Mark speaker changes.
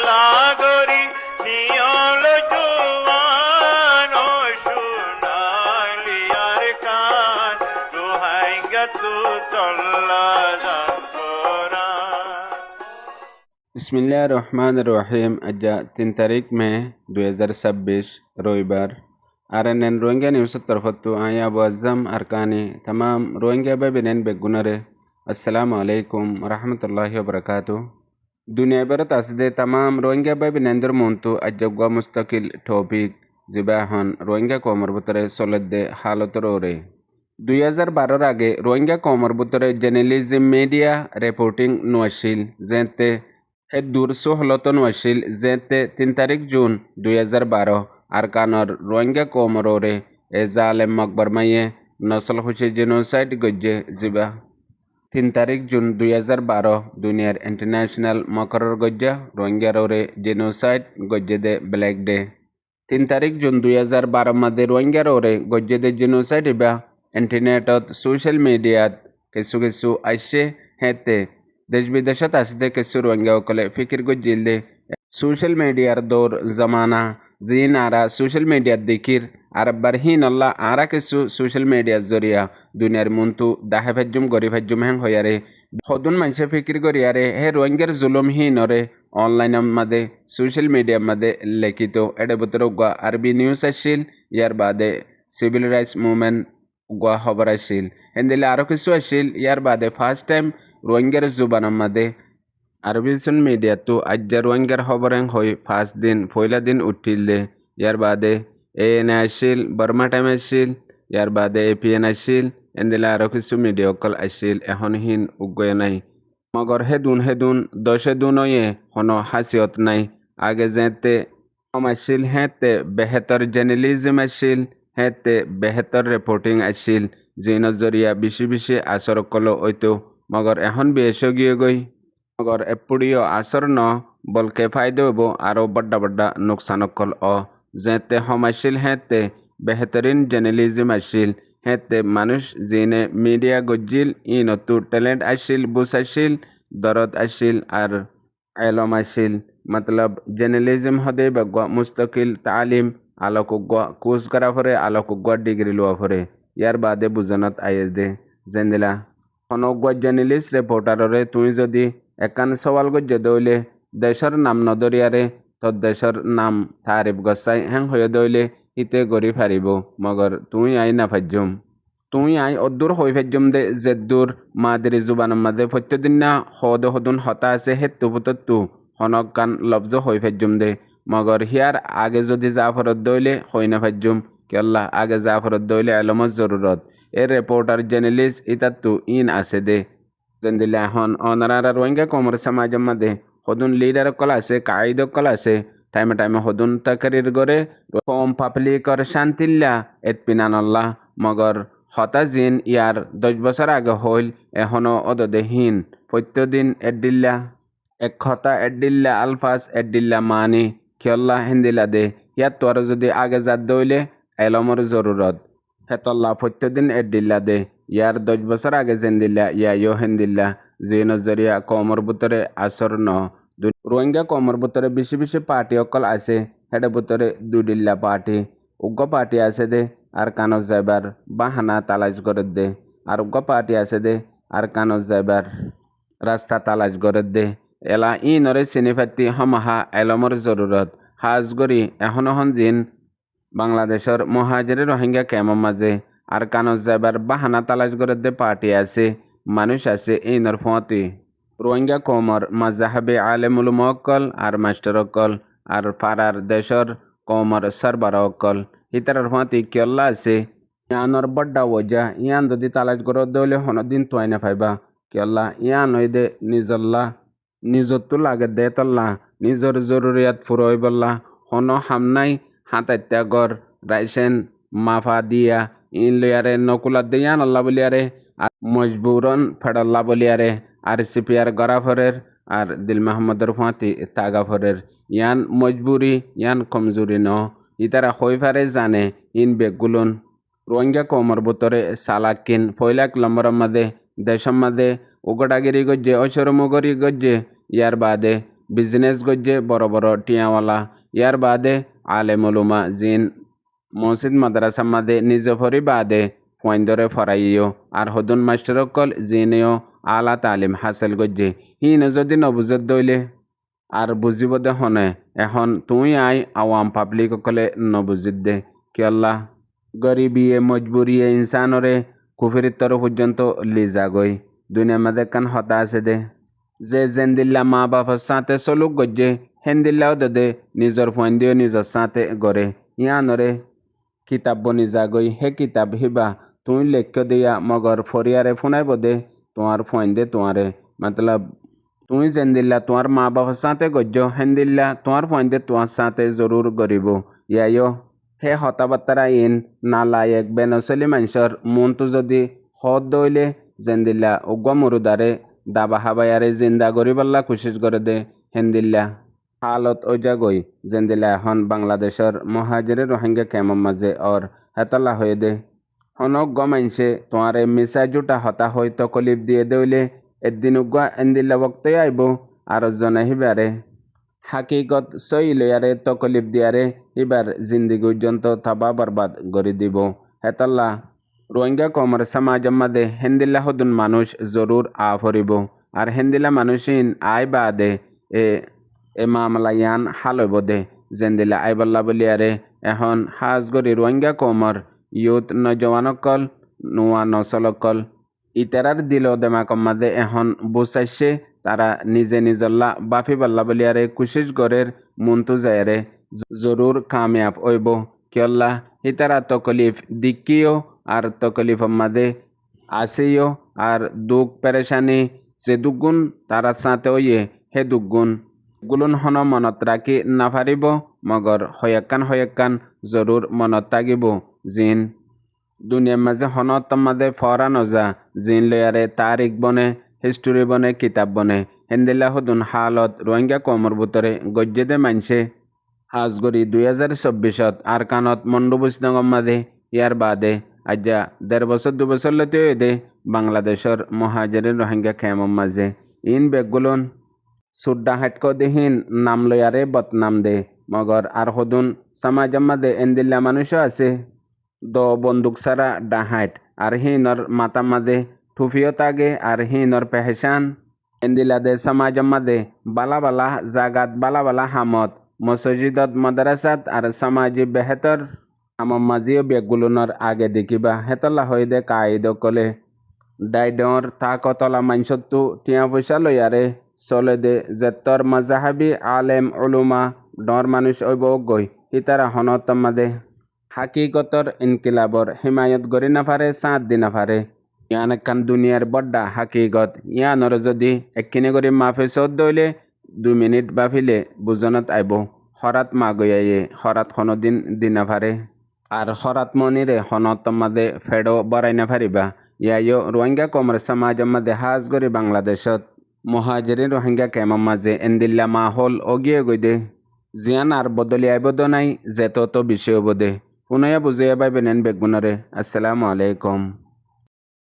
Speaker 1: লাগরি নিয়ল জুয়ান ও শুনালিয়ার কান রোহাইঙ্গা তু চল্লা
Speaker 2: बिस्मिल्लाह रहमान रहीम अज्जा 3 तारीख में 2026 रोइबार आरएनएन रोहिंग्या न्यूज़ तरफतु आया वज़म अरकानी तमाम रोहिंग्या बेबिनेन बेगुनरे अस्सलाम वालेकुम रहमतुल्लाहि व बरकातुहू दुनिया भरत असदे तमाम रोहिंग्या बेबिनेन दर मुंतु अज्जगवा मुस्तकिल टॉपिक जिबाहन रोहिंग्या कोमर बुतरे सोलदे हालतरोरे 2012 आगे रोहिंग्या कोमर बुतरे जर्नलिज्म मीडिया रिपोर्टिंग नोशिल जेंते दूर सोहलतन वशील जेते 3 तारीख जून 2012 आरकानर रोहिंग्या कोमरोरे ए जालेम मकबरमाये नस्ल खुशी जेनोसाइड गज्जे जिबा 3 तारीख जून 2012 दुनियार इंटरनेशनल मकरर गज्जा रोहिंग्या रोरे जेनोसाइड गज्जे दे ब्लैक डे 3 तारीख जून 2012 मध्ये रोहिंग्या रोरे गज्जे दे जेनोसाइड इबा इंटरनेटत सोशल मीडियात केसु आशे हेते देश विदेशात असते केसु रोहिंग्या वकले फिकिर गुजिल्दे सोशल मीडियार दौर जमाना जीन आरा सोशल मीडिया दिकिर आर बरहीन अल्लाह आरा केसु सोशल मीडिया जरिया दुनियार मुंतु दाहे भज्जुम गरी भज्जुम हें होयारे हदुन मानसे फिकिर गरियारे हे रोहिंग्यार जुलुम ही नरे ऑनलाइन मध्ये सोशल मीडिया मध्ये लेखितो एडे बुतरो गा अरबी न्यूज अशिल यार बादे सिविल राइट्स मूवमेंट गा खबर अशिल हेंदिले आरो केसु अशिल यार बादे फर्स्ट टाइम रोहिंग्यार जुबानामध्ये अरबीसन मीडिया तो अज्जा रोहिंग्यार खबरें होई फास्ट दिन पहला दिन उठिले यार बादे एएन आशिल बर्मा टाइम आशिल यार बादे एपीएन आशिल एंदिला आरो किछु मीडिया कल आशिल एहन हिन उगय नाई मगर हेदुन दशे दुनये हनो हासियत नाई आगे जेते हम आशिल हेते बेहतर जर्नलिज्म आशिल हेते बेहतर रिपोर्टिंग आशिल जिन जरिया बिशी आसर कलो ओइतो मगर एहन बेशो गिए गई मगर एपुड़ियो आसर न बल्कि फायदे बो आरो बड्डा नुकसान कल जेते हम आशिल हेते बेहतरीन जर्नलिज्म आशिल हेते मानुष जिने मीडिया गज्जिल इनतु टैलेंट आशिल बुस आशिल दरद आशिल आर एलम आशिल मतलब जर्नलिज्म हदे बगवा मुस्तकिल तालीम आलोक कोर्स करा फरे आलोक डिग्री लुआ फरे यार बादे बुझानत आयस दे जेंदिला हनगवा जर्नलिस्ट रिपोर्टारे तुई जदि एकान सवाल गज्जे दौले देशर नाम नदरियारे तो देशर नाम तारिफ गसाई हें होय दौले हिते गरी फारिब मगर तुई आई ना फाज्जुम तुई आई अद्दूर होय फाज्जुम दे जेद्दूर मादिरी जुबान मादे फत्यदिना हदुन हता आसे हेतु पुतत्तु हनक कान लफ्ज होय फाज्जुम दे मगर हियार आगे जदि जाफरत दौले होय ना फाज्जुम केल्ला आगे जाफरत दौले एलमत जरूरत ए रिपोर्टर जर्नलिस्ट इतात्तु इन आसे दे जेंदिले हन अनरारा रोहिंग्या कोमर समाज मध्ये हदुन लीडर कल आसे कायद कल आसे टाइम हदुन तकरीर गरे होम पब्लिकर शांतिल्ला एतपिनान अल्लाह मगर हता जिन यार 10 बছর आगे हईल एहनो अददेहीन प्रत्यदिन एडिल्ला एक हता एडिल्ला अल्फाज एडिल्ला मानी केल्ला हिंदिला दे या तोर जदि आगे जात दौले एलमर जरूरत हेतल्ला प्रत्यदिन एडिल्ला दे यार 10 बছর आगे जेंदिल्ला या यो हिंदिल्ला जिन जरिया कोमर बुतरे आसर न रोहिंग्या कोमर बुतरे बिशी पार्टी अकल आसे हेडे बुतरे दुडिल्ला पार्टी उग्र पार्टी आसे दे आर कानो जाइबार बाहाना तालाश करे दे आर उग्र पार्टी आसे दे आर कानो जाइबार रास्ता तालाश करे दे एला इ नरे सिनेफाती हमहा एलमर जरूरत हाज गरी एहन दिन बांग्लादेशर महाजिर रोहिंग्या कैमर माजे आर कानो जाइबार बाहाना तालाश करे दे पार्टी आसे मानुष आसे इ नरफती Rohingya Komar मजाहबे आलेमुल Makkal are master अक्कल आर फारार देशर कोमर सरबर अक्कल हितार फती केल्ला आसे यानर बड्डा वजह यान जदि तालाश कर दौले हन दिन तोयना फाइबा केल्ला यान दे निजल्ला निजत्तु लागे दे तल्ला निजर जरूरियात फुरइबल्ला हन हामनाई हातात्यागर राइसेन माफा दिया इन लियारे नकुला दियान अल्लाह बलियारे मजबूरन फेडल्ला बलियारे आर सीपीआर गराफरेर आर दिल मोहम्मदर फाती तागाफरेर यान मजबूरी यान कमजोरी न इतारा होइफारे जाने इन बेगुलुन रोहिंग्या कोमर बुतरे सालाकिन पयलाक लंबरमध्ये देशामध्ये उगडागिरी गज्जे अशरमुगरी गज्जे यार बादे বিজনেস গজ্জে বড় বড় টিয়াওয়ালা ইয়ার বাদে আলেমুলুমা জিন মসজিদ মাদ্রাসা মাদে নিজ ফরি বাদে পয়েন্দরে ফরাইও আর হদুন মাস্টারকল জিনেও আলা তালিম হাসিল গজ্জে হিন যদি নবুজত দইলে আর বুঝিব দে হনে এখন তুই আই আওয়াম পাবলিক কলে নবুজিত দে কি আল্লাহ গরিবিয়ে মজবুরিয়ে ইনসানরে কুফিরিত্তর পর্যন্ত লিজা গই দুনিয়ার মাঝে কান হতা আছে দে যে জেন্দিল্লা মা বাপর সাথে চলুক গজ্জে হেন্দিল্লাও দে নিজর ফন্দিও নিজর সাথে গড়ে ইয়ানরে কিতাব বনি যাগই হে কিতাব হিবা তুই লেখ্য দিয়া মগর ফরিয়ারে ফোনাইব দে তোমার ফন্দে তোমারে মতলব তুই জেন্দিল্লা তোমার মা বাবার সাথে গজ্জ হেন্দিল্লা তোমার ফন্দে তোমার সাথে জরুর গরিব ইয়াইও হে হতাবাত্তারা ইন নালায়েক বেনসলি মানুষের মনটো যদি হদ দইলে জেন্দিল্লা উগ্র মুরুদারে দাবা হাবায়ারে জিন্দা গরিবাল্লা কোশিশ করে দে হেন্দিল্লা হালত ওজা গই জেন্দিল্লা এখন বাংলাদেশের মহাজিরে রোহিঙ্গা কেমন মাঝে ওর হেতলা হয়ে দে হনক গমাইনছে তোমারে মিসা জুটা হতা হই তকলিফ দিয়ে দইলে এদিন উগ্র এন্দিল্লা বক্তই আইব আর জনে হিবারে হাকিকত সইলিয়ারে তকলিফ দিয়ারে এবার জিন্দিগি পর্যন্ত থাবা বরবাদ করে দিব হেতাল্লা রোহিঙ্গা কমর সমাজ মাদে হেন্দিল্লা হদুন মানুষ জরুর আ ফরিব আর হেন্দিল্লা মানুষিন আই বাদে এ মামলায়ান হালব দে জেন্দিল্লা আইবল্লা বলিয়ারে এখন হাজ গরি রোহিঙ্গা কমর ইউথ নজওয়ানকল নোয়া নসলকল ইতারার দিল দেমাকম মাদে এখন বুসাইছে তারা নিজে নিজল্লা বাফি বাল্লা বলিয়ারে কুশিস গরের মুন্তু যায়রে জরুর কামিয়াব হইব কিয়ল্লা ইতারা তকলিফ দিকিও আর তকলিফ মাদে আসিও আর দুঃখ পেরেশানি যে দুগুণ তারা সাথে হইয়ে হে দুগুণ গুলুন হন মনত রাখি নাফারিব মগর হয়াক্কান জরুর মনত থাকিব জিন দুনিয়ার মাঝে হনত মাঝে ফরা নজা জিন লয়ারে তারিখ বনে হিস্টোরি বনে কিতাব বনে হেন্দিল্লা হদুন হালত রোহিঙ্গা কমর ভিতরে গজ্জেদে মানছে হাজগরি 2024 আর কানত মন্ডবুসনগম মাঝে ইয়ার বাদে আজ্জা 1.5 বছর 2 বছর লতে দে বাংলাদেশের মহাজের রোহিঙ্গা খেমম মাঝে ইন বেগুলন সুড্ডা হাটক দেহীন নাম লয়ারে বদনাম দে মগর আর হদুন সমাজম মাঝে এন্দিল্লা মানুষও আছে বন্দুক সারা ডাহাইট আর হিনর মাতা মাঝে টুফিও তাগে আর হিনর পেহচান এন্দিলা দে সমাজ মাঝে বালা বালা জাগাত বালা বালা হামত মসজিদত মাদ্রাসাত আর সমাজি বেহতর হামম মাঝিও বেগুলুনর আগে দেখিবা হেতলা হয়ে দে কায়দ কলে ডাইডর তা কতলা মানসত্তু টিয়া পয়সা লইয়ারে চলে দে জেতর মাজাহাবি আলেম উলুমা ডর মানুষ ওইব গই হিতারা হনত মাদে হাকিকতর ইনকিলাবর হিমায়ত গরি নাফারে সাঁত দি নাফারে ইয়ান একান দুনিয়ার বড্ডা হাকিকত ইয়ানর যদি একখিনে করে মাফে চোদ দইলে 2 মিনিট বাফিলে বুজনত আইব হরাত মা গইয়ে হরাত কোনো দিন দিনাফারে আর হরাত মনিরে হনত মাদে ফেডো বরাই নাফারিবা ইয়াইও রোহিঙ্গা কমর সমাজ মাদে হাজ গরি বাংলাদেশত মহাজেরি রোহিঙ্গা কেমন মাঝে এন্দিল্লা মাহল অগিয়ে গইদে জিয়ান আর বদলি আইব নাই যেত তো বিষয় বোধে পুনয়া বুঝিয়া পাইবেন বেগুনরে আসসালামু আলাইকুম।